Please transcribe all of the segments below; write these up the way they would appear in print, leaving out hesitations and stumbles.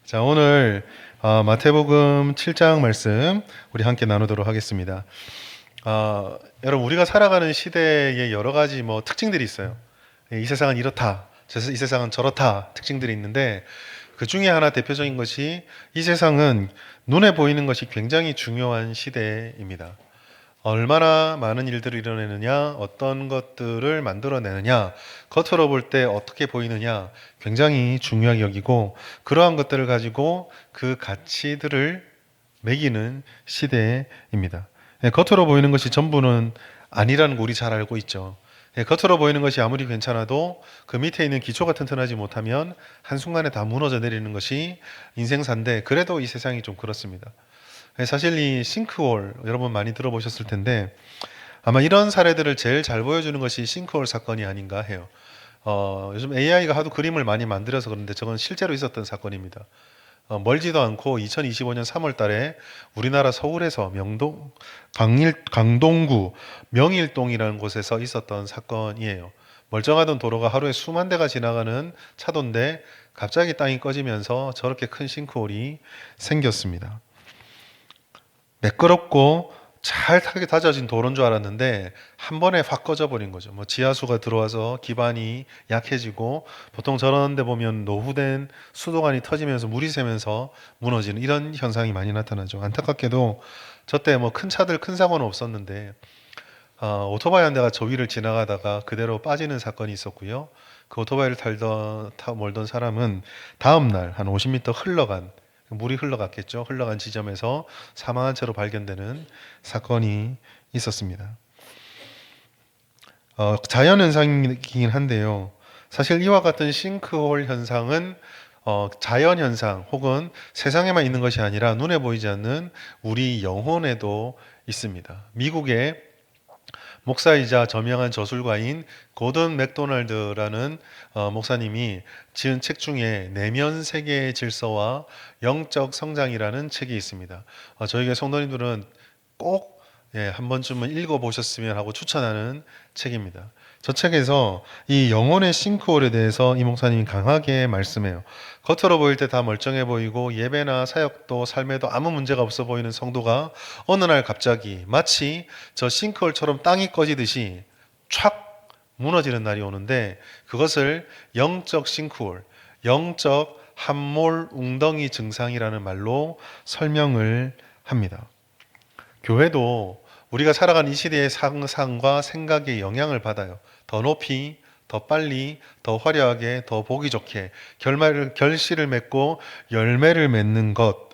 자, 오늘 마태복음 7장 말씀 우리 함께 나누도록 하겠습니다. 여러분, 우리가 살아가는 시대에 여러 가지 특징들이 있어요. 이 세상은 이렇다, 이 세상은 저렇다 특징들이 있는데, 그 중에 하나 대표적인 것이 이 세상은 눈에 보이는 것이 굉장히 중요한 시대입니다. 얼마나 많은 일들을 이뤄내느냐, 어떤 것들을 만들어내느냐, 겉으로 볼 때 어떻게 보이느냐 굉장히 중요하게 여기고, 그러한 것들을 가지고 그 가치들을 매기는 시대입니다. 겉으로 보이는 것이 전부는 아니라는 거 우리 잘 알고 있죠. 겉으로 보이는 것이 아무리 괜찮아도 그 밑에 있는 기초가 튼튼하지 못하면 한순간에 다 무너져 내리는 것이 인생사인데, 그래도 이 세상이 좀 그렇습니다. 사실 이 싱크홀 여러분 많이 들어보셨을 텐데, 아마 이런 사례들을 제일 잘 보여주는 것이 싱크홀 사건이 아닌가 해요. 요즘 AI가 하도 그림을 많이 만들어서 그런데 저건 실제로 있었던 사건입니다. 멀지도 않고 2025년 3월 달에 우리나라 서울에서 강동구 명일동이라는 곳에서 있었던 사건이에요. 멀쩡하던 도로가 하루에 수만 대가 지나가는 차도인데 갑자기 땅이 꺼지면서 저렇게 큰 싱크홀이 생겼습니다. 매끄럽고 잘 타게 다져진 도로인 줄 알았는데 한 번에 확 꺼져버린 거죠. 지하수가 들어와서 기반이 약해지고, 보통 저런 데 보면 노후된 수도관이 터지면서 물이 새면서 무너지는 이런 현상이 많이 나타나죠. 안타깝게도 저때 큰 차들 큰 사고는 없었는데 오토바이 한 대가 저 위를 지나가다가 그대로 빠지는 사건이 있었고요. 그 오토바이를 몰던 사람은 다음날 한 50m 흘러간, 물이 흘러갔겠죠. 흘러간 지점에서 사망한 채로 발견되는 사건이 있었습니다. 자연현상이긴 한데요. 사실 이와 같은 싱크홀 현상은 자연현상 혹은 세상에만 있는 것이 아니라 눈에 보이지 않는 우리 영혼에도 있습니다. 미국의 목사이자 저명한 저술가인 고든 맥도날드라는 목사님이 지은 책 중에 내면 세계의 질서와 영적 성장이라는 책이 있습니다. 저에게 성도님들은 꼭 한 번쯤은 읽어보셨으면 하고 추천하는 책입니다. 저 책에서 이 영혼의 싱크홀에 대해서 이 목사님이 강하게 말씀해요. 겉으로 보일 때 다 멀쩡해 보이고 예배나 사역도 삶에도 아무 문제가 없어 보이는 성도가 어느 날 갑자기 마치 저 싱크홀처럼 땅이 꺼지듯이 촥 무너지는 날이 오는데, 그것을 영적 싱크홀, 영적 함몰 웅덩이 증상이라는 말로 설명을 합니다. 교회도 우리가 살아가는 이 시대의 상상과 생각에 영향을 받아요. 더 높이, 더 빨리, 더 화려하게, 더 보기 좋게 결실을 맺고 열매를 맺는 것.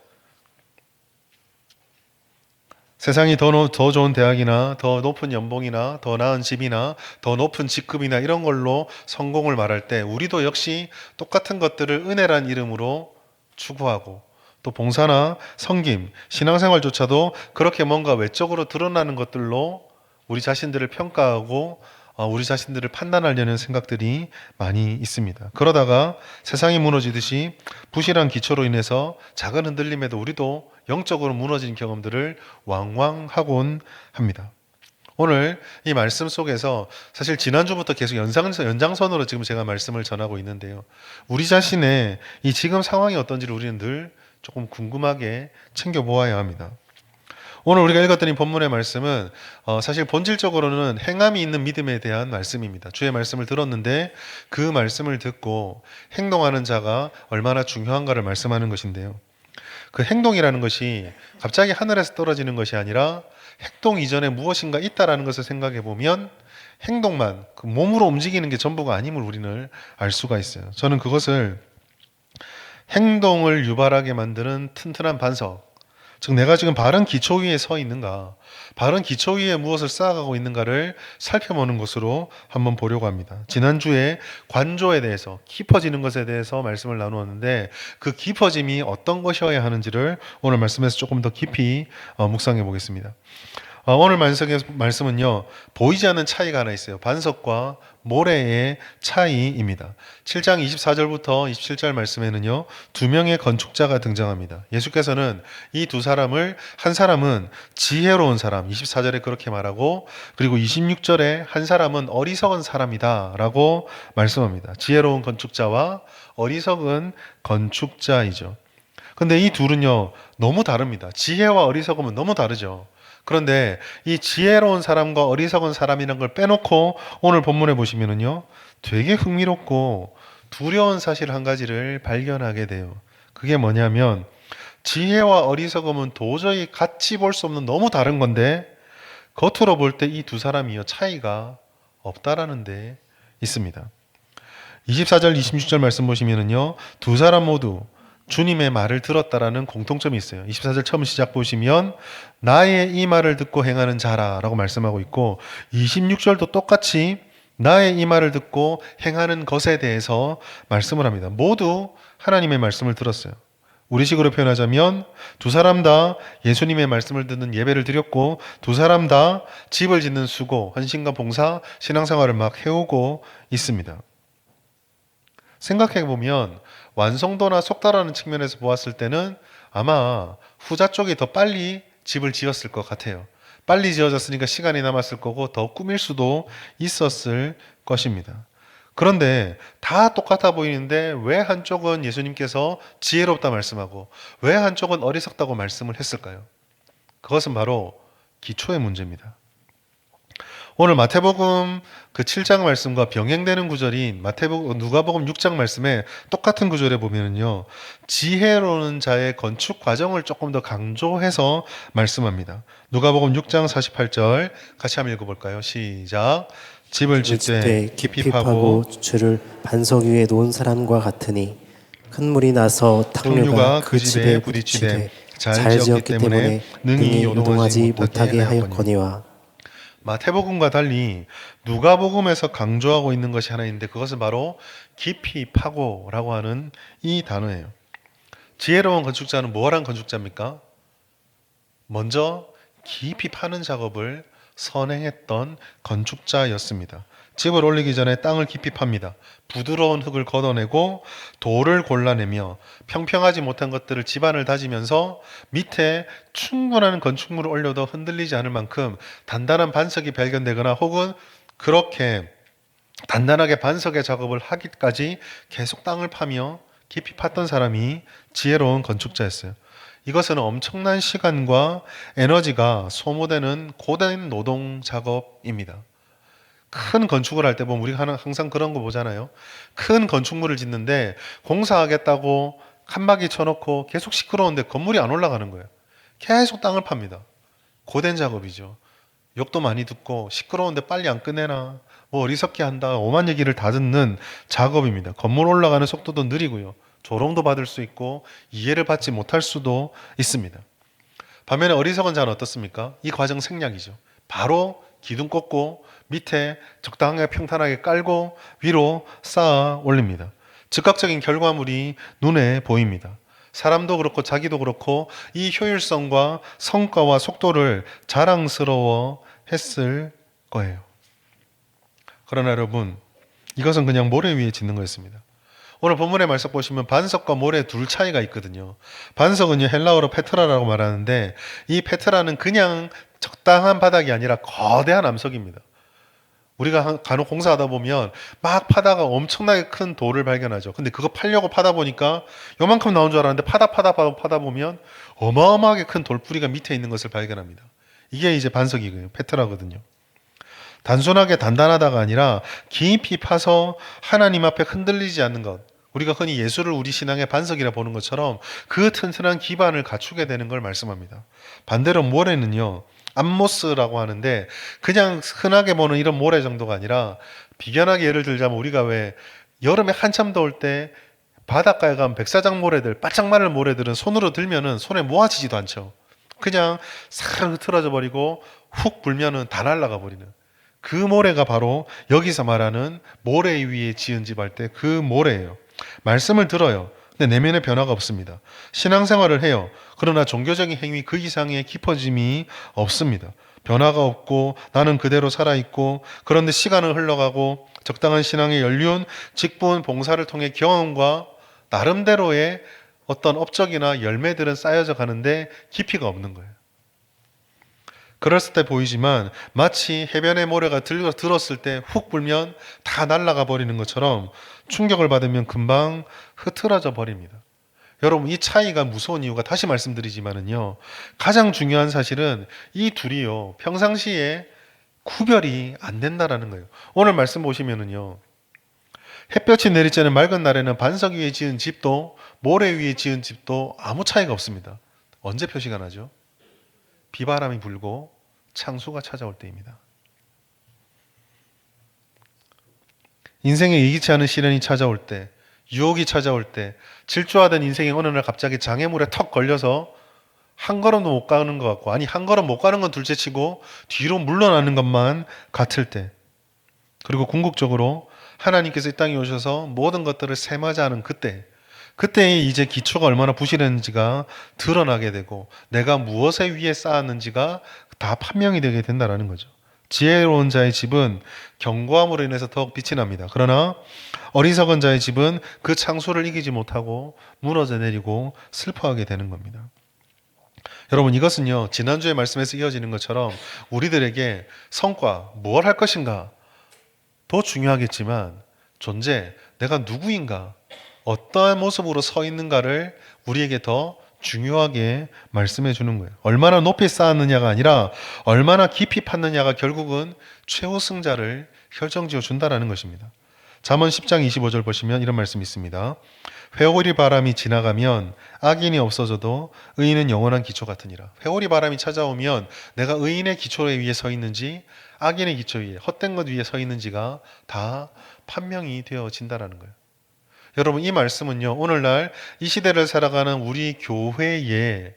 세상이 더 좋은 대학이나 더 높은 연봉이나 더 나은 집이나 더 높은 직급이나 이런 걸로 성공을 말할 때, 우리도 역시 똑같은 것들을 은혜란 이름으로 추구하고, 또 봉사나 섬김, 신앙생활조차도 그렇게 뭔가 외적으로 드러나는 것들로 우리 자신들을 평가하고 우리 자신들을 판단하려는 생각들이 많이 있습니다. 그러다가 세상이 무너지듯이 부실한 기초로 인해서 작은 흔들림에도 우리도 영적으로 무너진 경험들을 왕왕하곤 합니다. 오늘 이 말씀 속에서 사실 지난주부터 계속 연장선으로 지금 제가 말씀을 전하고 있는데요. 우리 자신의 이 지금 상황이 어떤지를 우리는 늘 조금 궁금하게 챙겨보아야 합니다. 오늘 우리가 읽었던 이 본문의 말씀은 사실 본질적으로는 행함이 있는 믿음에 대한 말씀입니다. 주의 말씀을 들었는데 그 말씀을 듣고 행동하는 자가 얼마나 중요한가를 말씀하는 것인데요. 그 행동이라는 것이 갑자기 하늘에서 떨어지는 것이 아니라 행동 이전에 무엇인가 있다라는 것을 생각해 보면 행동만, 그 몸으로 움직이는 게 전부가 아님을 우리는 알 수가 있어요. 저는 그것을 행동을 유발하게 만드는 튼튼한 반석, 즉 내가 지금 바른 기초 위에 서 있는가, 바른 기초 위에 무엇을 쌓아가고 있는가를 살펴보는 것으로 한번 보려고 합니다. 지난주에 관조에 대해서, 깊어지는 것에 대해서 말씀을 나누었는데, 그 깊어짐이 어떤 것이어야 하는지를 오늘 말씀에서 조금 더 깊이 묵상해 보겠습니다. 오늘 말씀은요, 보이지 않는 차이가 하나 있어요. 반석과 모래의 차이입니다. 7장 24절부터 27절 말씀에는요, 두 명의 건축자가 등장합니다. 예수께서는 이 두 사람을, 한 사람은 지혜로운 사람, 24절에 그렇게 말하고, 그리고 26절에 한 사람은 어리석은 사람이다 라고 말씀합니다. 지혜로운 건축자와 어리석은 건축자이죠. 근데 이 둘은요, 너무 다릅니다. 지혜와 어리석음은 너무 다르죠. 그런데 이 지혜로운 사람과 어리석은 사람이라는 걸 빼놓고 오늘 본문에 보시면은요, 되게 흥미롭고 두려운 사실 한 가지를 발견하게 돼요. 그게 뭐냐면, 지혜와 어리석음은 도저히 같이 볼 수 없는 너무 다른 건데, 겉으로 볼 때 이 두 사람이요, 차이가 없다라는 데 있습니다. 24절, 26절 말씀 보시면은요, 두 사람 모두 주님의 말을 들었다라는 공통점이 있어요. 24절 처음 시작 보시면 나의 이 말을 듣고 행하는 자라라고 말씀하고 있고 26절도 똑같이 나의 이 말을 듣고 행하는 것에 대해서 말씀을 합니다. 모두 하나님의 말씀을 들었어요. 우리식으로 표현하자면 두 사람 다 예수님의 말씀을 듣는 예배를 드렸고 두 사람 다 집을 짓는 수고, 헌신과 봉사, 신앙생활을 막 해오고 있습니다. 생각해보면 완성도나 속도라는 측면에서 보았을 때는 아마 후자 쪽이 더 빨리 집을 지었을 것 같아요. 빨리 지어졌으니까 시간이 남았을 거고 더 꾸밀 수도 있었을 것입니다. 그런데 다 똑같아 보이는데 왜 한쪽은 예수님께서 지혜롭다 말씀하고 왜 한쪽은 어리석다고 말씀을 했을까요? 그것은 바로 기초의 문제입니다. 오늘 마태복음 그 7장 말씀과 병행되는 구절인 누가복음 6장 말씀에 똑같은 구절에 보면은요, 지혜로운 자의 건축 과정을 조금 더 강조해서 말씀합니다. 누가복음 6장 48절 같이 한번 읽어볼까요? 시작. 집을 짓되 깊이 파고 주를 반석 위에 놓은 사람과 같으니 큰 물이 나서 탕류가 그 집에 부딪히되 잘 지었기 때문에 능히 요동하지 못하게 하였거니와. 마태복음과 달리 누가복음에서 강조하고 있는 것이 하나 있는데 그것은 바로 깊이 파고라고 하는 이 단어예요. 지혜로운 건축자는 뭐란 건축자입니까? 먼저 깊이 파는 작업을 선행했던 건축자였습니다. 집을 올리기 전에 땅을 깊이 팝니다. 부드러운 흙을 걷어내고 돌을 골라내며 평평하지 못한 것들을 집안을 다지면서 밑에 충분한 건축물을 올려도 흔들리지 않을 만큼 단단한 반석이 발견되거나 혹은 그렇게 단단하게 반석의 작업을 하기까지 계속 땅을 파며 깊이 팠던 사람이 지혜로운 건축자였어요. 이것은 엄청난 시간과 에너지가 소모되는 고된 노동 작업입니다. 큰 건축을 할 때 보면 우리가 항상 그런 거 보잖아요. 큰 건축물을 짓는데 공사하겠다고 칸막이 쳐놓고 계속 시끄러운데 건물이 안 올라가는 거예요. 계속 땅을 팝니다. 고된 작업이죠. 욕도 많이 듣고 시끄러운데 빨리 안 끝내나 뭐 어리석게 한다 오만 얘기를 다 듣는 작업입니다. 건물 올라가는 속도도 느리고요. 조롱도 받을 수 있고 이해를 받지 못할 수도 있습니다. 반면에 어리석은 자는 어떻습니까? 이 과정 생략이죠. 바로 기둥 꽂고 밑에 적당하게 평탄하게 깔고 위로 쌓아 올립니다. 즉각적인 결과물이 눈에 보입니다. 사람도 그렇고 자기도 그렇고 이 효율성과 성과와 속도를 자랑스러워 했을 거예요. 그러나 여러분, 이것은 그냥 모래 위에 짓는 거였습니다. 오늘 본문의 말씀 보시면 반석과 모래 둘 차이가 있거든요. 반석은요, 헬라어로 페트라라고 말하는데 이 페트라는 그냥 적당한 바닥이 아니라 거대한 암석입니다. 우리가 간혹 공사하다 보면 막 파다가 엄청나게 큰 돌을 발견하죠. 근데 그거 파려고 파다 보니까 요만큼 나온 줄 알았는데 파다 보면 어마어마하게 큰 돌뿌리가 밑에 있는 것을 발견합니다. 이게 이제 반석이고요. 페트라거든요. 단순하게 단단하다가 아니라 깊이 파서 하나님 앞에 흔들리지 않는 것. 우리가 흔히 예수를 우리 신앙의 반석이라 보는 것처럼 그 튼튼한 기반을 갖추게 되는 걸 말씀합니다. 반대로 모래는요. 암모스라고 하는데 그냥 흔하게 보는 이런 모래 정도가 아니라 비견하게 예를 들자면 우리가 왜 여름에 한참 더울 때 바닷가에 가면 백사장 모래들, 바짝 마른 모래들은 손으로 들면은 손에 모아지지도 않죠. 그냥 싹 흐트러져 버리고 훅 불면은 다 날아가 버리는 그 모래가 바로 여기서 말하는 모래 위에 지은 집 할 때 그 모래예요. 말씀을 들어요. 근데 내면의 변화가 없습니다. 신앙생활을 해요. 그러나 종교적인 행위 그 이상의 깊어짐이 없습니다. 변화가 없고 나는 그대로 살아있고 그런데 시간은 흘러가고 적당한 신앙의 연륜, 직분, 봉사를 통해 경험과 나름대로의 어떤 업적이나 열매들은 쌓여져 가는데 깊이가 없는 거예요. 그랬을 때 보이지만 마치 해변의 모래가 들었을 때 훅 불면 다 날아가 버리는 것처럼 충격을 받으면 금방 흐트러져 버립니다. 여러분, 이 차이가 무서운 이유가 다시 말씀드리지만은요, 가장 중요한 사실은 이 둘이요, 평상시에 구별이 안 된다라는 거예요. 오늘 말씀 보시면은요, 햇볕이 내리쬐는 맑은 날에는 반석 위에 지은 집도 모래 위에 지은 집도 아무 차이가 없습니다. 언제 표시가 나죠? 비바람이 불고 창수가 찾아올 때입니다. 인생에 예기치 않은 시련이 찾아올 때, 유혹이 찾아올 때, 질주하던 인생이 어느 날 갑자기 장애물에 턱 걸려서 한 걸음도 못 가는 것 같고, 아니 한 걸음 못 가는 건 둘째치고 뒤로 물러나는 것만 같을 때, 그리고 궁극적으로 하나님께서 이 땅에 오셔서 모든 것들을 셈하자는 그때 이제 기초가 얼마나 부실했는지가 드러나게 되고 내가 무엇에 위에 쌓았는지가 다 판명이 되게 된다는 거죠. 지혜로운 자의 집은 견고함으로 인해서 더욱 빛이 납니다. 그러나 어리석은 자의 집은 그 창수를 이기지 못하고 무너져 내리고 슬퍼하게 되는 겁니다. 여러분, 이것은요, 지난주에 말씀에서 이어지는 것처럼 우리들에게 성과, 무엇 할 것인가 더 중요하겠지만 존재, 내가 누구인가, 어떠한 모습으로 서 있는가를 우리에게 더 중요하게 말씀해 주는 거예요. 얼마나 높이 쌓았느냐가 아니라 얼마나 깊이 팠느냐가 결국은 최우승자를 결정지어 준다라는 것입니다. 잠언 10장 25절 보시면 이런 말씀이 있습니다. 회오리 바람이 지나가면 악인이 없어져도 의인은 영원한 기초 같으니라. 회오리 바람이 찾아오면 내가 의인의 기초 위에 서 있는지 악인의 기초 위에, 헛된 것 위에 서 있는지가 다 판명이 되어진다라는 거예요. 여러분, 이 말씀은요, 오늘날 이 시대를 살아가는 우리 교회에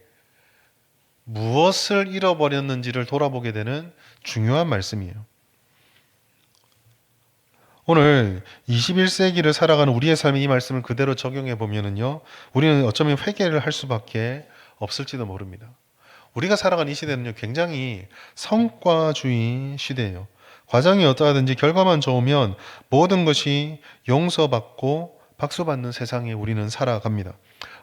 무엇을 잃어버렸는지를 돌아보게 되는 중요한 말씀이에요. 오늘 21세기를 살아가는 우리의 삶에 이 말씀을 그대로 적용해 보면은요, 우리는 어쩌면 회개를 할 수밖에 없을지도 모릅니다. 우리가 살아가는 이 시대는요, 굉장히 성과주의 시대예요. 과정이 어떠하든지 결과만 좋으면 모든 것이 용서받고 박수받는 세상에 우리는 살아갑니다.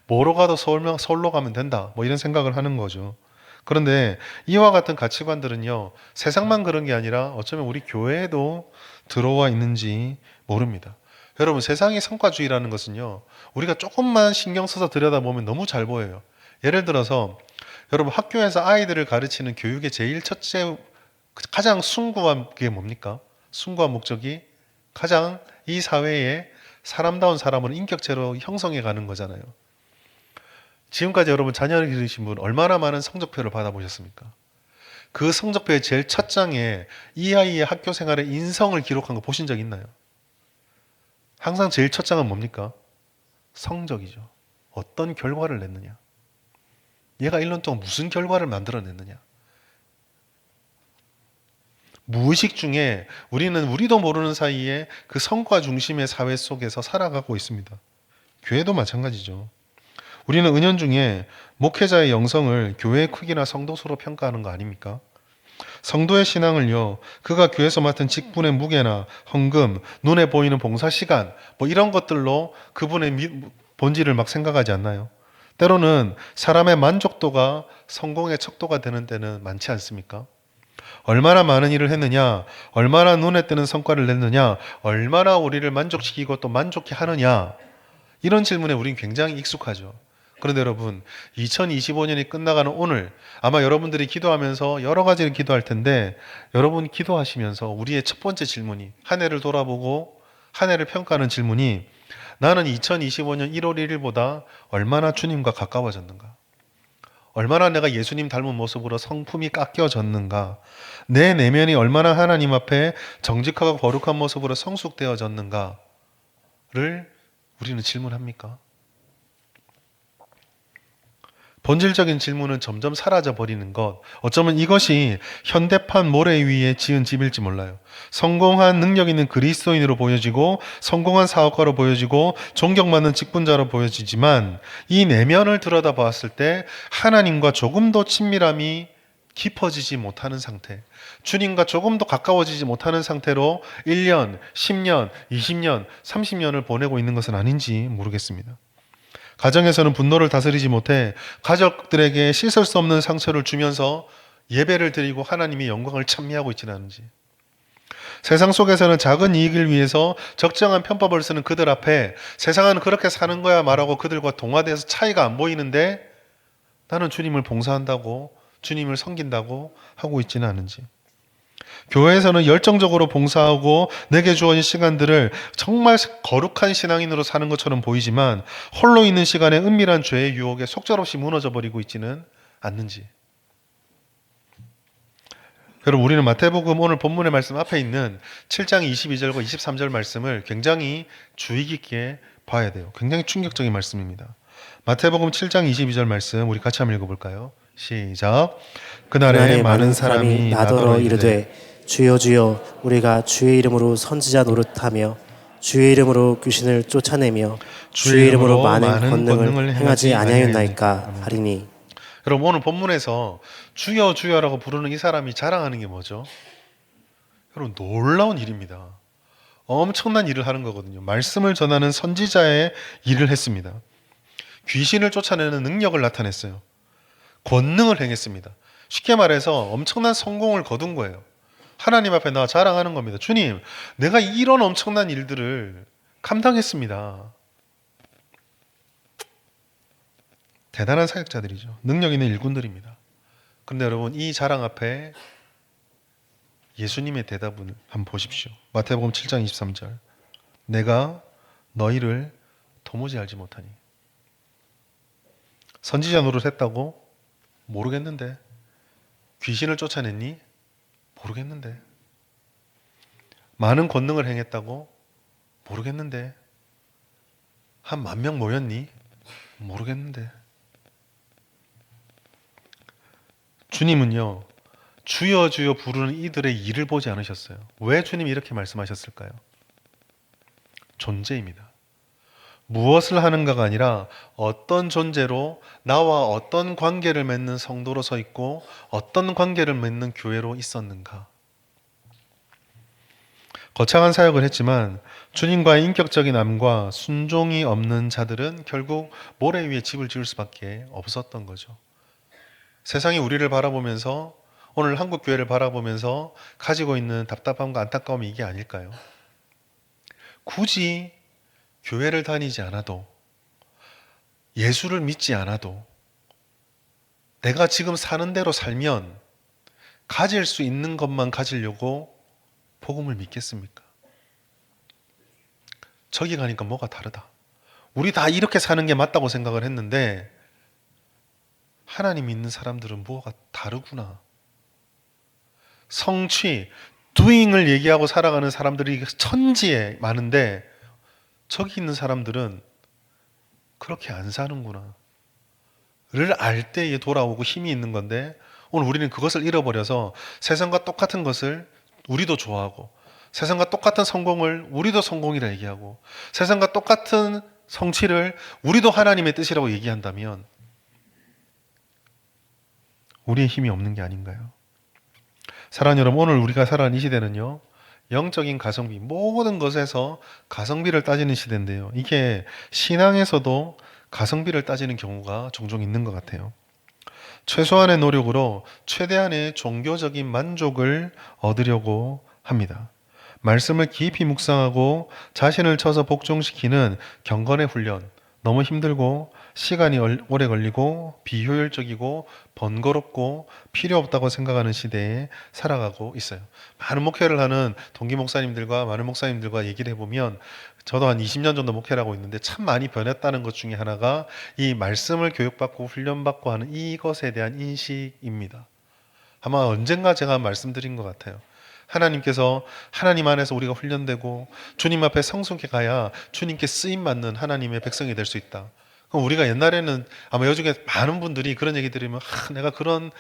뭐로 가도 서울로 가면 된다, 뭐 이런 생각을 하는 거죠. 그런데 이와 같은 가치관들은요, 세상만 그런 게 아니라 어쩌면 우리 교회에도 들어와 있는지 모릅니다. 여러분, 세상의 성과주의라는 것은요, 우리가 조금만 신경 써서 들여다보면 너무 잘 보여요. 예를 들어서 여러분, 학교에서 아이들을 가르치는 교육의 제일 첫째, 가장 숭고한 게 뭡니까? 숭고한 목적이 가장 이 사회에 사람다운 사람으로 인격체로 형성해 가는 거잖아요. 지금까지 여러분 자녀를 기르신 분 얼마나 많은 성적표를 받아보셨습니까? 그 성적표의 제일 첫 장에 이 아이의 학교 생활의 인성을 기록한 거 보신 적 있나요? 항상 제일 첫 장은 뭡니까? 성적이죠. 어떤 결과를 냈느냐? 얘가 1년 동안 무슨 결과를 만들어냈느냐? 무의식 중에 우리도 모르는 사이에 그 성과 중심의 사회 속에서 살아가고 있습니다. 교회도 마찬가지죠. 우리는 은연중에 목회자의 영성을 교회의 크기나 성도 수로 평가하는 거 아닙니까? 성도의 신앙을요, 그가 교회에서 맡은 직분의 무게나 헌금, 눈에 보이는 봉사 시간, 뭐 이런 것들로 그분의 본질을 막 생각하지 않나요? 때로는 사람의 만족도가 성공의 척도가 되는 때는 많지 않습니까? 얼마나 많은 일을 했느냐, 얼마나 눈에 띄는 성과를 냈느냐, 얼마나 우리를 만족시키고 또 만족해 하느냐, 이런 질문에 우린 굉장히 익숙하죠. 그런데 여러분, 2025년이 끝나가는 오늘 아마 여러분들이 기도하면서 여러 가지를 기도할 텐데, 여러분 기도하시면서 우리의 첫 번째 질문이, 한 해를 돌아보고 한 해를 평가하는 질문이, 나는 2025년 1월 1일보다 얼마나 주님과 가까워졌는가? 얼마나 내가 예수님 닮은 모습으로 성품이 깎여졌는가? 내 내면이 얼마나 하나님 앞에 정직하고 거룩한 모습으로 성숙되어졌는가를 우리는 질문합니까? 본질적인 질문은 점점 사라져 버리는 것. 어쩌면 이것이 현대판 모래 위에 지은 집일지 몰라요. 성공한 능력 있는 그리스도인으로 보여지고 성공한 사업가로 보여지고 존경받는 직분자로 보여지지만 이 내면을 들여다봤을 때 하나님과 조금 더 친밀함이 깊어지지 못하는 상태, 주님과 조금 더 가까워지지 못하는 상태로 1년, 10년, 20년, 30년을 보내고 있는 것은 아닌지 모르겠습니다. 가정에서는 분노를 다스리지 못해 가족들에게 씻을 수 없는 상처를 주면서 예배를 드리고 하나님의 영광을 찬미하고 있지는 않은지, 세상 속에서는 작은 이익을 위해서 적정한 편법을 쓰는 그들 앞에 세상은 그렇게 사는 거야 말하고 그들과 동화돼서 차이가 안 보이는데 나는 주님을 봉사한다고 주님을 섬긴다고 하고 있지는 않은지. 교회에서는 열정적으로 봉사하고 내게 주어진 시간들을 정말 거룩한 신앙인으로 사는 것처럼 보이지만 홀로 있는 시간에 은밀한 죄의 유혹에 속절없이 무너져 버리고 있지는 않는지. 여러분, 우리는 마태복음 오늘 본문의 말씀 앞에 있는 7장 22절과 23절 말씀을 굉장히 주의 깊게 봐야 돼요. 굉장히 충격적인 말씀입니다. 마태복음 7장 22절 말씀 우리 같이 한번 읽어볼까요? 시작. 그날에 많은 사람이 나더러 이르되 주여 주여 우리가 주의 이름으로 선지자 노릇하며 주의 이름으로 귀신을 쫓아내며 주의 이름으로 많은 권능을 행하지 아니하였나이까 하리니. 여러분, 오늘 본문에서 주여 주여라고 부르는 이 사람이 자랑하는 게 뭐죠? 여러분, 놀라운 일입니다. 엄청난 일을 하는 거거든요. 말씀을 전하는 선지자의 일을 했습니다. 귀신을 쫓아내는 능력을 나타냈어요. 권능을 행했습니다. 쉽게 말해서 엄청난 성공을 거둔 거예요. 하나님 앞에 나와 자랑하는 겁니다. 주님, 내가 이런 엄청난 일들을 감당했습니다. 대단한 사역자들이죠. 능력 있는 일꾼들입니다. 그런데 여러분, 이 자랑 앞에 예수님의 대답을 한번 보십시오. 마태복음 7장 23절. 내가 너희를 도무지 알지 못하니. 선지자 노릇했다고? 모르겠는데. 귀신을 쫓아냈니? 모르겠는데. 많은 권능을 행했다고? 모르겠는데. 한 10,000명 모였니? 모르겠는데. 주님은요, 주여 주여 부르는 이들의 일을 보지 않으셨어요. 왜 주님이 이렇게 말씀하셨을까요? 존재입니다. 무엇을 하는가가 아니라 어떤 존재로 나와 어떤 관계를 맺는 성도로 서 있고 어떤 관계를 맺는 교회로 있었는가. 거창한 사역을 했지만 주님과의 인격적인 암과 순종이 없는 자들은 결국 모래 위에 집을 지을 수밖에 없었던 거죠. 세상이 우리를 바라보면서, 오늘 한국 교회를 바라보면서 가지고 있는 답답함과 안타까움이 이게 아닐까요? 굳이 교회를 다니지 않아도, 예수를 믿지 않아도 내가 지금 사는 대로 살면 가질 수 있는 것만 가지려고 복음을 믿겠습니까? 저기 가니까 뭐가 다르다. 우리 다 이렇게 사는 게 맞다고 생각을 했는데 하나님 믿는 사람들은 뭐가 다르구나. 성취, doing을 얘기하고 살아가는 사람들이 천지에 많은데 저기 있는 사람들은 그렇게 안 사는구나 를 알 때에 돌아오고 힘이 있는 건데, 오늘 우리는 그것을 잃어버려서 세상과 똑같은 것을 우리도 좋아하고, 세상과 똑같은 성공을 우리도 성공이라 얘기하고, 세상과 똑같은 성취를 우리도 하나님의 뜻이라고 얘기한다면 우리의 힘이 없는 게 아닌가요? 사랑하는 여러분, 오늘 우리가 살아가는 이 시대는요, 영적인 가성비, 모든 것에서 가성비를 따지는 시대인데요, 이게 신앙에서도 가성비를 따지는 경우가 종종 있는 것 같아요. 최소한의 노력으로 최대한의 종교적인 만족을 얻으려고 합니다. 말씀을 깊이 묵상하고 자신을 쳐서 복종시키는 경건의 훈련, 너무 힘들고 시간이 오래 걸리고 비효율적이고 번거롭고 필요 없다고 생각하는 시대에 살아가고 있어요. 많은 목회를 하는 동기 목사님들과 많은 목사님들과 얘기를 해보면, 저도 한 20년 정도 목회를 하고 있는데 참 많이 변했다는 것 중에 하나가 이 말씀을 교육받고 훈련받고 하는 이것에 대한 인식입니다. 아마 언젠가 제가 말씀드린 것 같아요. 하나님께서, 하나님 안에서 우리가 훈련되고 주님 앞에 성숙해 가야 주님께 쓰임받는 하나님의 백성이 될 수 있다. 그럼 우리가 옛날에는 아마 요즘에 많은 분들이 그런 얘기 들으면 내가 그런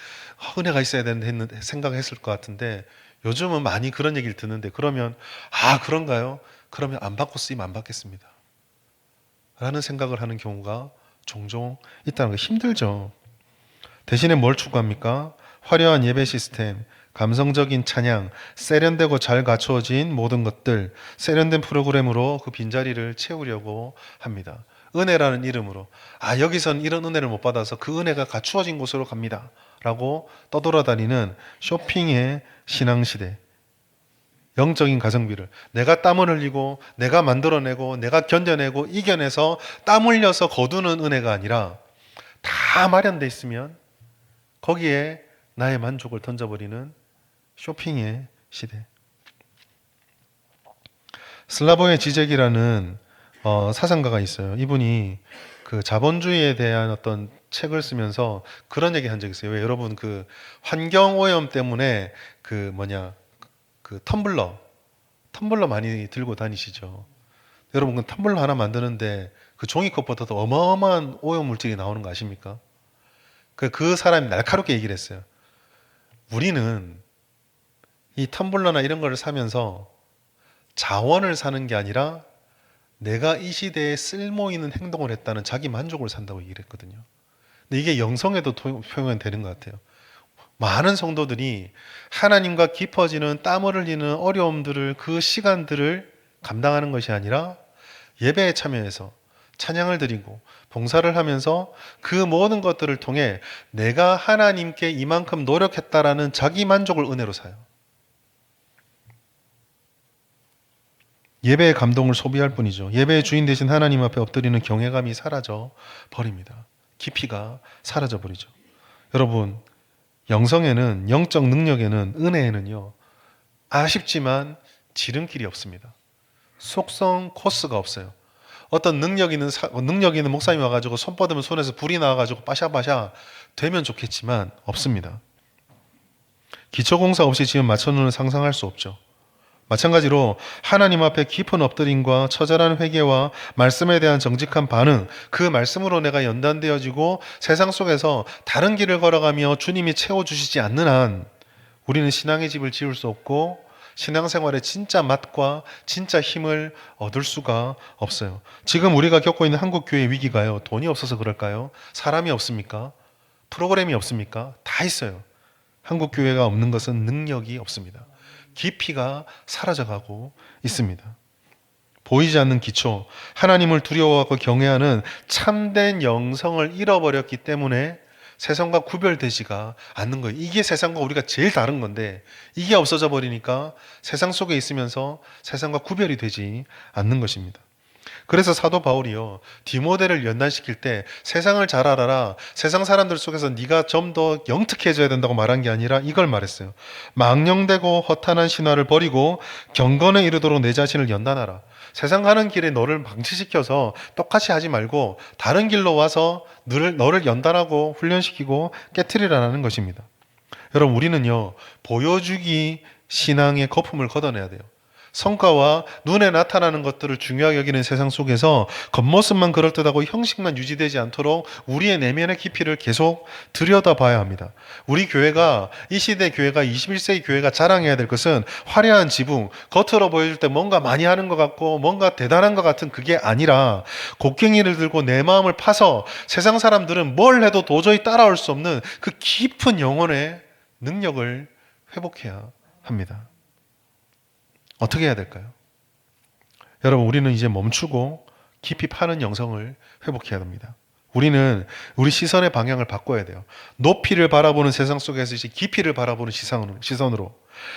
은혜가 있어야 되는데 생각했을 것 같은데, 요즘은 많이 그런 얘기를 듣는데, 그러면 그런가요? 그러면 안 받고 쓰임 안 받겠습니다 라는 생각을 하는 경우가 종종 있다는 거. 힘들죠. 대신에 뭘 추구합니까? 화려한 예배 시스템, 감성적인 찬양, 세련되고 잘 갖추어진 모든 것들, 세련된 프로그램으로 그 빈자리를 채우려고 합니다. 은혜라는 이름으로 여기선 이런 은혜를 못 받아서 그 은혜가 갖추어진 곳으로 갑니다 라고 떠돌아다니는 쇼핑의 신앙시대, 영적인 가성비를 내가 땀을 흘리고 내가 만들어내고 내가 견뎌내고 이겨내서 땀 흘려서 거두는 은혜가 아니라 다 마련돼 있으면 거기에 나의 만족을 던져버리는 쇼핑의 시대. 슬라보의 지적이라는 사상가가 있어요. 이분이 그 자본주의에 대한 어떤 책을 쓰면서 그런 얘기 한 적이 있어요. 왜 여러분 그 환경 오염 때문에 그 텀블러 많이 들고 다니시죠? 여러분 그 텀블러 하나 만드는데 그 종이컵보다도 어마어마한 오염 물질이 나오는 거 아십니까? 그 사람이 날카롭게 얘기를 했어요. 우리는 이 텀블러나 이런 거를 사면서 자원을 사는 게 아니라 내가 이 시대에 쓸모 있는 행동을 했다는 자기 만족을 산다고 얘기를 했거든요. 근데 이게 영성에도 표현되는 것 같아요. 많은 성도들이 하나님과 깊어지는 땀을 흘리는 어려움들을 그 시간들을 감당하는 것이 아니라 예배에 참여해서 찬양을 드리고 봉사를 하면서 그 모든 것들을 통해 내가 하나님께 이만큼 노력했다라는 자기 만족을 은혜로 사요. 예배의 감동을 소비할 뿐이죠. 예배의 주인 되신 하나님 앞에 엎드리는 경외감이 사라져 버립니다. 깊이가 사라져 버리죠. 여러분, 영성에는, 영적 능력에는, 은혜에는요, 아쉽지만 지름길이 없습니다. 속성 코스가 없어요. 어떤 능력 있는 목사님 와가지고 손 뻗으면 손에서 불이 나와가지고 빠샤빠샤 되면 좋겠지만 없습니다. 기초공사 없이 지금 맞춰놓는 상상할 수 없죠. 마찬가지로 하나님 앞에 깊은 엎드림과 처절한 회개와 말씀에 대한 정직한 반응, 그 말씀으로 내가 연단되어지고 세상 속에서 다른 길을 걸어가며 주님이 채워주시지 않는 한 우리는 신앙의 집을 지을 수 없고 신앙생활의 진짜 맛과 진짜 힘을 얻을 수가 없어요. 지금 우리가 겪고 있는 한국교회 위기가요, 돈이 없어서 그럴까요? 사람이 없습니까? 프로그램이 없습니까? 다 있어요. 한국교회가 없는 것은 능력이 없습니다. 깊이가 사라져가고 있습니다. 보이지 않는 기초, 하나님을 두려워하고 경외하는 참된 영성을 잃어버렸기 때문에 세상과 구별되지가 않는 거예요. 이게 세상과 우리가 제일 다른 건데 이게 없어져 버리니까 세상 속에 있으면서 세상과 구별이 되지 않는 것입니다. 그래서 사도 바울이요, 디모데를 연단시킬 때 세상을 잘 알아라, 세상 사람들 속에서 네가 좀 더 영특해져야 된다고 말한 게 아니라 이걸 말했어요. 망령되고 허탄한 신화를 버리고 경건에 이르도록 내 자신을 연단하라. 세상 가는 길에 너를 방치시켜서 똑같이 하지 말고 다른 길로 와서 너를 연단하고 훈련시키고 깨트리라는 것입니다. 여러분, 우리는요, 보여주기 신앙의 거품을 걷어내야 돼요. 성과와 눈에 나타나는 것들을 중요하게 여기는 세상 속에서 겉모습만 그럴듯하고 형식만 유지되지 않도록 우리의 내면의 깊이를 계속 들여다봐야 합니다. 우리 교회가, 이 시대 교회가, 21세기 교회가 자랑해야 될 것은 화려한 지붕, 겉으로 보여줄 때 뭔가 많이 하는 것 같고 뭔가 대단한 것 같은 그게 아니라 곡괭이를 들고 내 마음을 파서 세상 사람들은 뭘 해도 도저히 따라올 수 없는 그 깊은 영혼의 능력을 회복해야 합니다. 어떻게 해야 될까요? 여러분, 우리는 이제 멈추고 깊이 파는 영성을 회복해야 합니다. 우리는 우리 시선의 방향을 바꿔야 돼요. 높이를 바라보는 세상 속에서 이제 깊이를 바라보는 시선으로,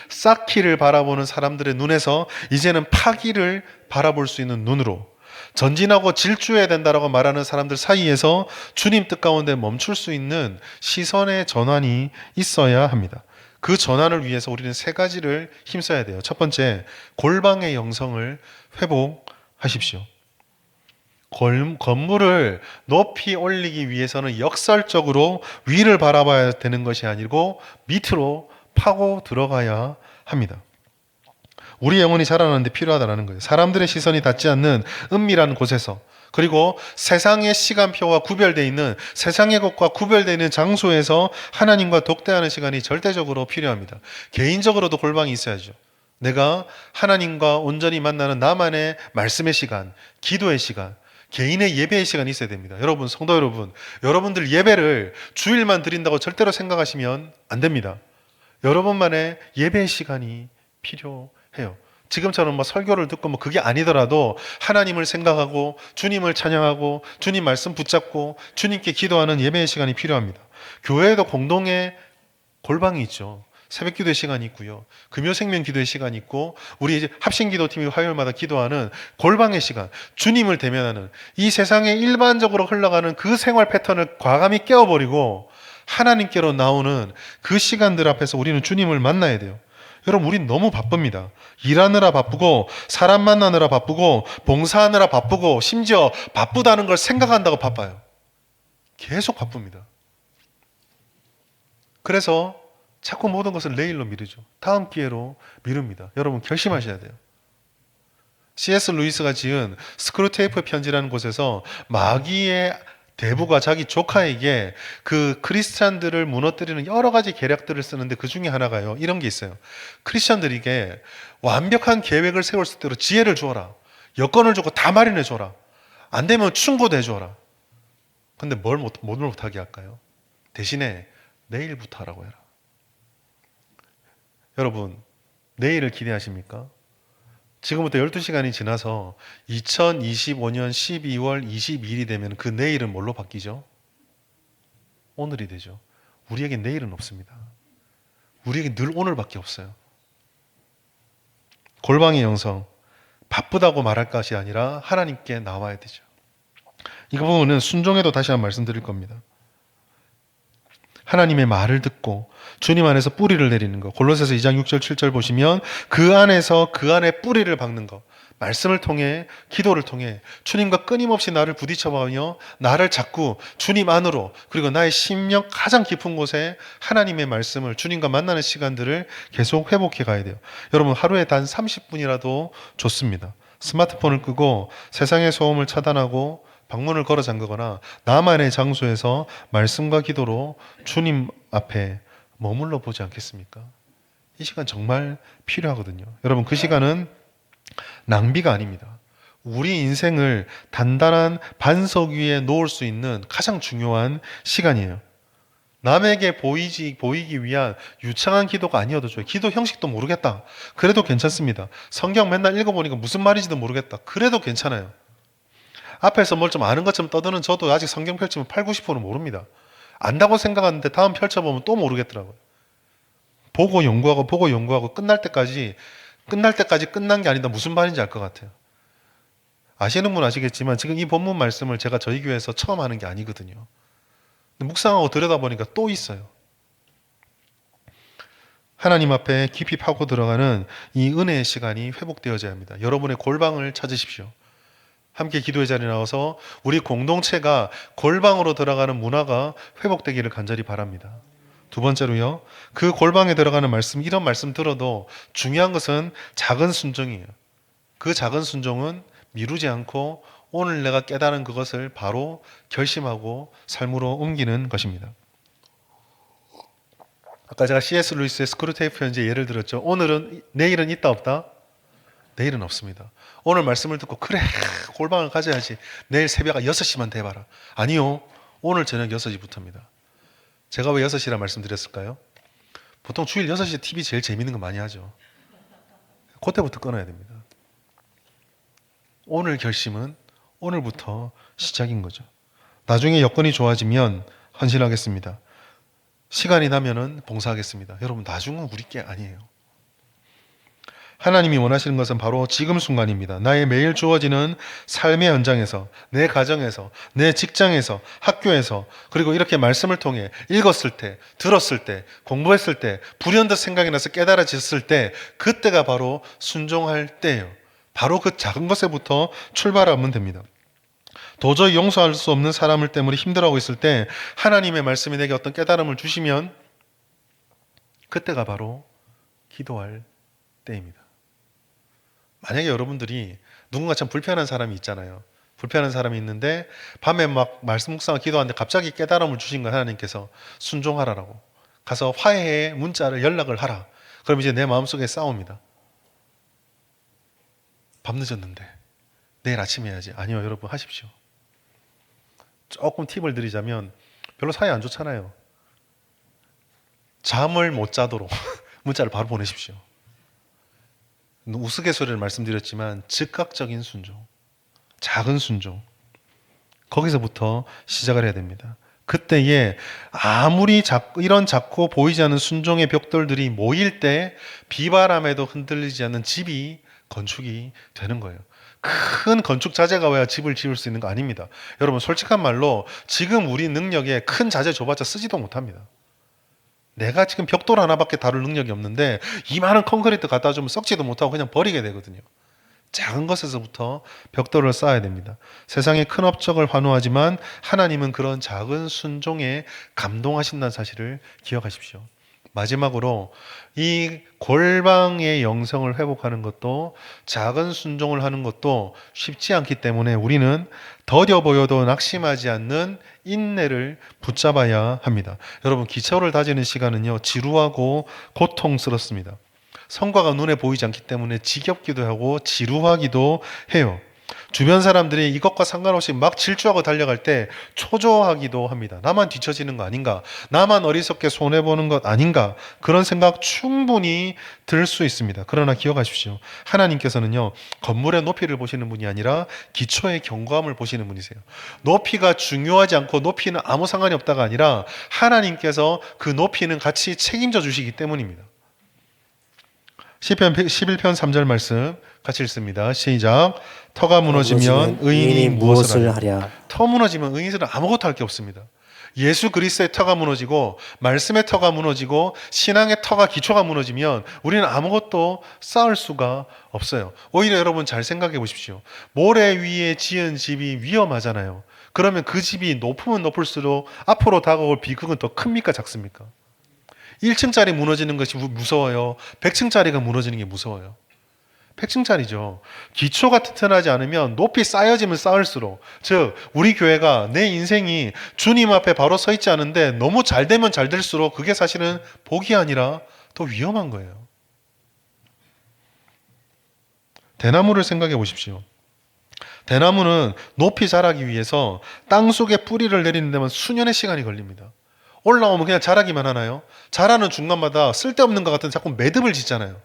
쌓기를 바라보는 사람들의 눈에서 이제는 파기를 바라볼 수 있는 눈으로, 전진하고 질주해야 된다라고 말하는 사람들 사이에서 주님 뜻 가운데 멈출 수 있는 시선의 전환이 있어야 합니다. 그 전환을 위해서 우리는 세 가지를 힘써야 돼요. 첫 번째, 골방의 영성을 회복하십시오. 건물을 높이 올리기 위해서는 역설적으로 위를 바라봐야 되는 것이 아니고 밑으로 파고 들어가야 합니다. 우리 영혼이 자라나는 데 필요하다는 거예요. 사람들의 시선이 닿지 않는 은밀한 곳에서, 그리고 세상의 시간표와 구별되어 있는, 세상의 것과 구별되어 있는 장소에서 하나님과 독대하는 시간이 절대적으로 필요합니다. 개인적으로도 골방이 있어야죠. 내가 하나님과 온전히 만나는 나만의 말씀의 시간, 기도의 시간, 개인의 예배의 시간이 있어야 됩니다. 여러분, 성도 여러분, 여러분들 예배를 주일만 드린다고 절대로 생각하시면 안 됩니다. 여러분만의 예배의 시간이 필요해요. 지금처럼 설교를 듣고 그게 아니더라도 하나님을 생각하고 주님을 찬양하고 주님 말씀 붙잡고 주님께 기도하는 예배의 시간이 필요합니다. 교회에도 공동의 골방이 있죠. 새벽 기도의 시간이 있고요. 금요 생명 기도의 시간이 있고, 우리 이제 합심 기도팀이 화요일마다 기도하는 골방의 시간, 주님을 대면하는 이 세상에 일반적으로 흘러가는 그 생활 패턴을 과감히 깨워버리고 하나님께로 나오는 그 시간들 앞에서 우리는 주님을 만나야 돼요. 여러분, 우린 너무 바쁩니다. 일하느라 바쁘고, 사람 만나느라 바쁘고, 봉사하느라 바쁘고, 심지어 바쁘다는 걸 생각한다고 바빠요. 계속 바쁩니다. 그래서 자꾸 모든 것을 내일로 미루죠. 다음 기회로 미룹니다. 여러분, 결심하셔야 돼요. C.S. 루이스가 지은 스크루테이프 편지라는 곳에서 마귀의 대부가 자기 조카에게 그 크리스찬들을 무너뜨리는 여러 가지 계략들을 쓰는데 그 중에 하나가요. 이런 게 있어요. 크리스찬들에게 완벽한 계획을 세울 수 있도록 지혜를 주어라. 여건을 주고 다 마련해 줘라. 안 되면 충고도 줘라. 근데 뭘 못하게 할까요? 대신에 내일부터 하라고 해라. 여러분, 내일을 기대하십니까? 지금부터 12시간이 지나서 2025년 12월 22일이 되면 그 내일은 뭘로 바뀌죠? 오늘이 되죠. 우리에게 내일은 없습니다. 우리에게 늘 오늘밖에 없어요. 골방의 영성, 바쁘다고 말할 것이 아니라 하나님께 나와야 되죠. 이 부분은 순종에도 다시 한번 말씀드릴 겁니다. 하나님의 말을 듣고 주님 안에서 뿌리를 내리는 것. 골로새서 2장 6절 7절 보시면 그 안에서 그 안에 뿌리를 박는 것. 말씀을 통해, 기도를 통해 주님과 끊임없이 나를 부딪혀가며 나를 자꾸 주님 안으로, 그리고 나의 심령 가장 깊은 곳에 하나님의 말씀을, 주님과 만나는 시간들을 계속 회복해 가야 돼요. 여러분, 하루에 단 30분이라도 좋습니다. 스마트폰을 끄고 세상의 소음을 차단하고 방문을 걸어 잠그거나 나만의 장소에서 말씀과 기도로 주님 앞에 머물러 보지 않겠습니까? 이 시간 정말 필요하거든요. 여러분, 그 시간은 낭비가 아닙니다. 우리 인생을 단단한 반석 위에 놓을 수 있는 가장 중요한 시간이에요. 남에게 보이기 위한 유창한 기도가 아니어도 좋아요. 기도 형식도 모르겠다. 그래도 괜찮습니다. 성경 맨날 읽어보니까 무슨 말인지도 모르겠다. 그래도 괜찮아요. 앞에서 뭘 좀 아는 것처럼 떠드는 저도 아직 성경 펼치면 8, 90%는 모릅니다. 안다고 생각하는데 다음 펼쳐보면 또 모르겠더라고요. 보고 연구하고 끝날 때까지 끝난 게 아니다. 무슨 말인지 알 것 같아요. 아시는 분 아시겠지만 지금 이 본문 말씀을 제가 저희 교회에서 처음 하는 게 아니거든요. 묵상하고 들여다보니까 또 있어요. 하나님 앞에 깊이 파고 들어가는 이 은혜의 시간이 회복되어져야 합니다. 여러분의 골방을 찾으십시오. 함께 기도의 자리에 나와서 우리 공동체가 골방으로 들어가는 문화가 회복되기를 간절히 바랍니다. 두 번째로요, 그 골방에 들어가는 말씀, 이런 말씀 들어도 중요한 것은 작은 순종이에요. 그 작은 순종은 미루지 않고 오늘 내가 깨달은 그것을 바로 결심하고 삶으로 옮기는 것입니다. 아까 제가 C.S. 루이스의 스크루테이프 편지에 예를 들었죠. 내일은 있다 없다? 내일은 없습니다. 오늘 말씀을 듣고 그래, 골방을 가져야지. 내일 새벽 6시만 돼봐라. 아니요. 오늘 저녁 6시부터입니다. 제가 왜 6시라 말씀드렸을까요? 보통 주일 6시에 TV 제일 재밌는 거 많이 하죠. 그때부터 끊어야 됩니다. 오늘 결심은 오늘부터 시작인 거죠. 나중에 여건이 좋아지면 헌신하겠습니다. 시간이 나면은 봉사하겠습니다. 여러분, 나중은 우리 게 아니에요. 하나님이 원하시는 것은 바로 지금 순간입니다. 나의 매일 주어지는 삶의 현장에서, 내 가정에서, 내 직장에서, 학교에서, 그리고 이렇게 말씀을 통해 읽었을 때, 들었을 때, 공부했을 때, 불현듯 생각이 나서 깨달아졌을 때, 그때가 바로 순종할 때예요. 바로 그 작은 것에부터 출발하면 됩니다. 도저히 용서할 수 없는 사람을 때문에 힘들어하고 있을 때 하나님의 말씀이 내게 어떤 깨달음을 주시면 그때가 바로 기도할 때입니다. 만약에 여러분들이 누군가 참 불편한 사람이 있잖아요. 불편한 사람이 있는데 밤에 막 말씀 묵상하고 기도하는데 갑자기 깨달음을 주신 거예요. 하나님께서 순종하라라고. 가서 화해의 문자를 연락을 하라. 그럼 이제 내 마음속에 싸웁니다. 밤 늦었는데 내일 아침에 해야지. 아니요, 여러분, 하십시오. 조금 팁을 드리자면 별로 사이 안 좋잖아요. 잠을 못 자도록 문자를 바로 보내십시오. 우스갯소리를 말씀드렸지만 즉각적인 순종, 작은 순종, 거기서부터 시작을 해야 됩니다. 그때에 아무리 이런 작고 보이지 않는 순종의 벽돌들이 모일 때 비바람에도 흔들리지 않는 집이 건축이 되는 거예요. 큰 건축 자재가 와야 집을 지을 수 있는 거 아닙니다. 여러분 솔직한 말로 지금 우리 능력에 큰 자재 줘봤자 쓰지도 못합니다. 내가 지금 벽돌 하나밖에 다룰 능력이 없는데 이 많은 콘크리트 갖다 주면 썩지도 못하고 그냥 버리게 되거든요. 작은 것에서부터 벽돌을 쌓아야 됩니다. 세상의 큰 업적을 환호하지만 하나님은 그런 작은 순종에 감동하신다는 사실을 기억하십시오. 마지막으로 이 골방의 영성을 회복하는 것도 작은 순종을 하는 것도 쉽지 않기 때문에 우리는 더뎌 보여도 낙심하지 않는 인내를 붙잡아야 합니다. 여러분 기초를 다지는 시간은요 지루하고 고통스럽습니다. 성과가 눈에 보이지 않기 때문에 지겹기도 하고 지루하기도 해요. 주변 사람들이 이것과 상관없이 막 질주하고 달려갈 때 초조하기도 합니다. 나만 뒤처지는 거 아닌가? 나만 어리석게 손해보는 것 아닌가? 그런 생각 충분히 들 수 있습니다. 그러나 기억하십시오. 하나님께서는요, 건물의 높이를 보시는 분이 아니라 기초의 견고함을 보시는 분이세요. 높이가 중요하지 않고 높이는 아무 상관이 없다가 아니라 하나님께서 그 높이는 같이 책임져 주시기 때문입니다. 시편 11편 3절 말씀 같이 읽습니다. 시작. 터가 무너지면 의인이 무엇을 하랴. 터 무너지면 의인들은 아무것도 할 게 없습니다. 예수 그리스도의 터가 무너지고 말씀의 터가 무너지고 신앙의 터가 기초가 무너지면 우리는 아무것도 쌓을 수가 없어요. 오히려 여러분 잘 생각해 보십시오. 모래 위에 지은 집이 위험하잖아요. 그러면 그 집이 높으면 높을수록 앞으로 다가올 비극은 더 큽니까 작습니까? 1층짜리 무너지는 것이 무서워요? 100층짜리가 무너지는 게 무서워요? 100층짜리죠. 기초가 튼튼하지 않으면 높이 쌓여지면 쌓을수록, 즉 우리 교회가 내 인생이 주님 앞에 바로 서 있지 않은데 너무 잘 되면 잘 될수록 그게 사실은 복이 아니라 더 위험한 거예요. 대나무를 생각해 보십시오. 대나무는 높이 자라기 위해서 땅속에 뿌리를 내리는 데만 수년의 시간이 걸립니다. 올라오면 그냥 자라기만 하나요? 자라는 중간마다 쓸데없는 것 같은 자꾸 매듭을 짓잖아요.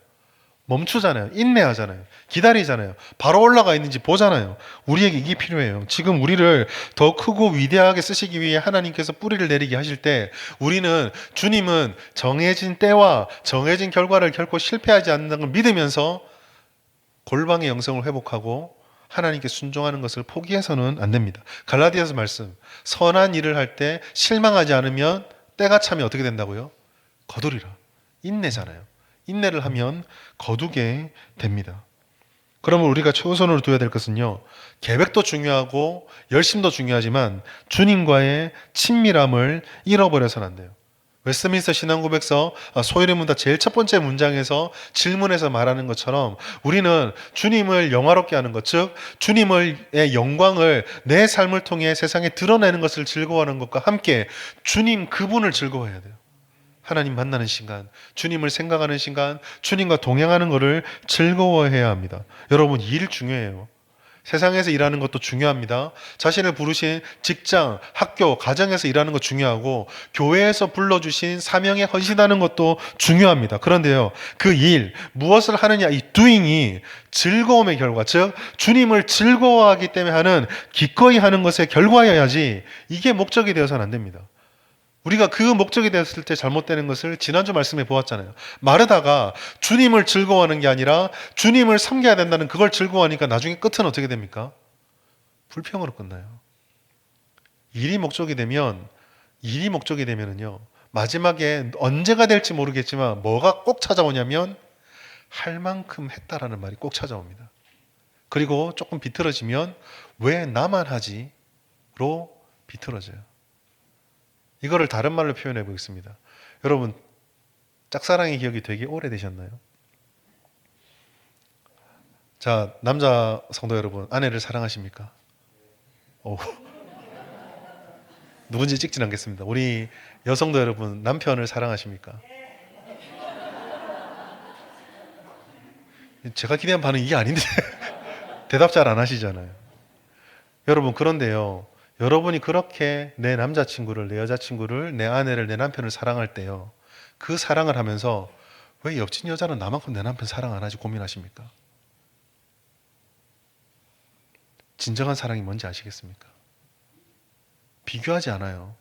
멈추잖아요. 인내하잖아요. 기다리잖아요. 바로 올라가 있는지 보잖아요. 우리에게 이게 필요해요. 지금 우리를 더 크고 위대하게 쓰시기 위해 하나님께서 뿌리를 내리게 하실 때 우리는 주님은 정해진 때와 정해진 결과를 결코 실패하지 않는다는 걸 믿으면서 골방의 영성을 회복하고 하나님께 순종하는 것을 포기해서는 안 됩니다. 갈라디아서 말씀, 선한 일을 할 때 실망하지 않으면 때가 차면 어떻게 된다고요? 거두리라. 인내잖아요. 인내를 하면 거두게 됩니다. 그러면 우리가 최우선으로 둬야 될 것은요, 계획도 중요하고 열심도 중요하지만 주님과의 친밀함을 잃어버려서는 안 돼요. 웨스트민스터 신앙고백서 소율의 문답 제일 첫 번째 문장에서 질문에서 말하는 것처럼 우리는 주님을 영화롭게 하는 것, 즉 주님의 영광을 내 삶을 통해 세상에 드러내는 것을 즐거워하는 것과 함께 주님 그분을 즐거워해야 돼요. 하나님 만나는 시간, 주님을 생각하는 시간, 주님과 동행하는 것을 즐거워해야 합니다. 여러분, 이 일 중요해요. 세상에서 일하는 것도 중요합니다. 자신을 부르신 직장, 학교, 가정에서 일하는 것 중요하고 교회에서 불러주신 사명에 헌신하는 것도 중요합니다. 그런데요, 그 일, 무엇을 하느냐, 이 doing이 즐거움의 결과, 즉 주님을 즐거워하기 때문에 하는 기꺼이 하는 것의 결과여야지 이게 목적이 되어서는 안 됩니다. 우리가 그 목적이 되었을 때 잘못되는 것을 지난주 말씀에 보았잖아요. 마르다가 주님을 즐거워하는 게 아니라 주님을 섬겨야 된다는 그걸 즐거워하니까 나중에 끝은 어떻게 됩니까? 불평으로 끝나요. 일이 목적이 되면은요, 마지막에 언제가 될지 모르겠지만 뭐가 꼭 찾아오냐면 할 만큼 했다라는 말이 꼭 찾아옵니다. 그리고 조금 비틀어지면 왜 나만 하지로 비틀어져요. 이거를 다른 말로 표현해 보겠습니다. 여러분, 짝사랑의 기억이 되게 오래되셨나요? 자, 남자 성도 여러분, 아내를 사랑하십니까? 오. 누군지 찍진 않겠습니다. 우리 여성도 여러분, 남편을 사랑하십니까? 제가 기대한 반응 이게 아닌데 대답 잘 안 하시잖아요. 여러분, 그런데요, 여러분이 그렇게 내 남자친구를, 내 여자친구를, 내 아내를, 내 남편을 사랑할 때요, 그 사랑을 하면서 왜 옆집 여자는 나만큼 내 남편 사랑 안 하지 고민하십니까? 진정한 사랑이 뭔지 아시겠습니까? 비교하지 않아요.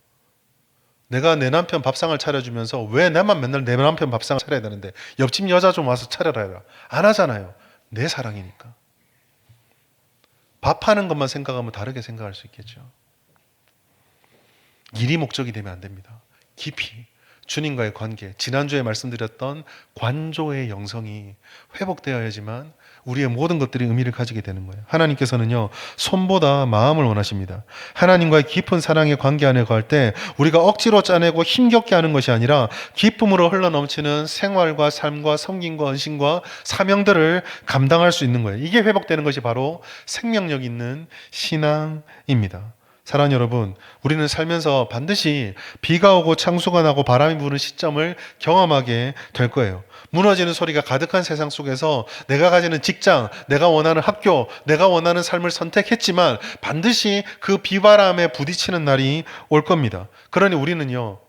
내가 내 남편 밥상을 차려주면서 왜 나만 맨날 내 남편 밥상을 차려야 되는데 옆집 여자 좀 와서 차려라 해라. 안 하잖아요. 내 사랑이니까. 밥하는 것만 생각하면 다르게 생각할 수 있겠죠. 일이 목적이 되면 안 됩니다. 깊이 주님과의 관계, 지난주에 말씀드렸던 관조의 영성이 회복되어야지만 우리의 모든 것들이 의미를 가지게 되는 거예요. 하나님께서는요, 손보다 마음을 원하십니다. 하나님과의 깊은 사랑의 관계 안에 갈 때 우리가 억지로 짜내고 힘겹게 하는 것이 아니라 기쁨으로 흘러넘치는 생활과 삶과 섬김과 헌신과 사명들을 감당할 수 있는 거예요. 이게 회복되는 것이 바로 생명력 있는 신앙입니다. 사랑하는 여러분, 우리는 살면서 반드시 비가 오고 창수가 나고 바람이 부는 시점을 경험하게 될 거예요. 무너지는 소리가 가득한 세상 속에서 내가 가지는 직장, 내가 원하는 학교, 내가 원하는 삶을 선택했지만 반드시 그 비바람에 부딪히는 날이 올 겁니다. 그러니 우리는요,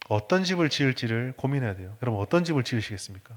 어떤 집을 지을지를 고민해야 돼요. 여러분, 어떤 집을 지으시겠습니까?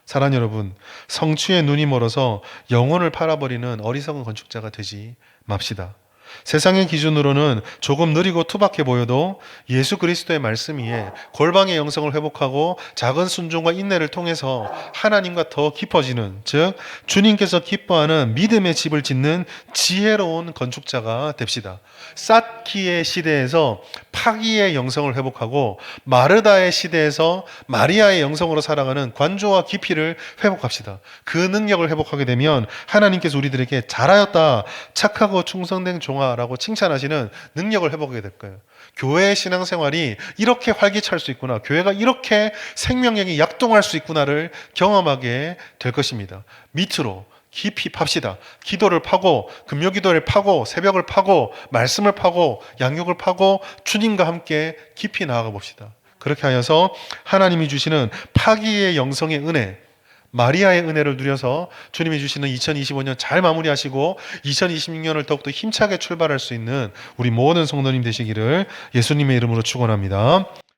사랑하는 여러분, 성취에 눈이 멀어서 영혼을 팔아버리는 어리석은 건축자가 되지 맙시다. 세상의 기준으로는 조금 느리고 투박해 보여도 예수 그리스도의 말씀 위에 골방의 영성을 회복하고 작은 순종과 인내를 통해서 하나님과 더 깊어지는, 즉 주님께서 기뻐하는 믿음의 집을 짓는 지혜로운 건축자가 됩시다. 쌌기의 시대에서 파기의 영성을 회복하고 마르다의 시대에서 마리아의 영성으로 살아가는 관조와 깊이를 회복합시다. 그 능력을 회복하게 되면 하나님께서 우리들에게 잘하였다, 착하고 충성된 종아라고 칭찬하시는 능력을 회복하게 될 거예요. 교회의 신앙생활이 이렇게 활기찰 수 있구나, 교회가 이렇게 생명력이 약동할 수 있구나를 경험하게 될 것입니다. 밑으로 깊이 팝시다. 기도를 파고, 금요기도를 파고, 새벽을 파고, 말씀을 파고, 양육을 파고 주님과 함께 깊이 나아가 봅시다. 그렇게 하여서 하나님이 주시는 파기의 영성의 은혜, 마리아의 은혜를 누려서 주님이 주시는 2025년 잘 마무리하시고 2026년을 더욱더 힘차게 출발할 수 있는 우리 모든 성도님 되시기를 예수님의 이름으로 축원합니다.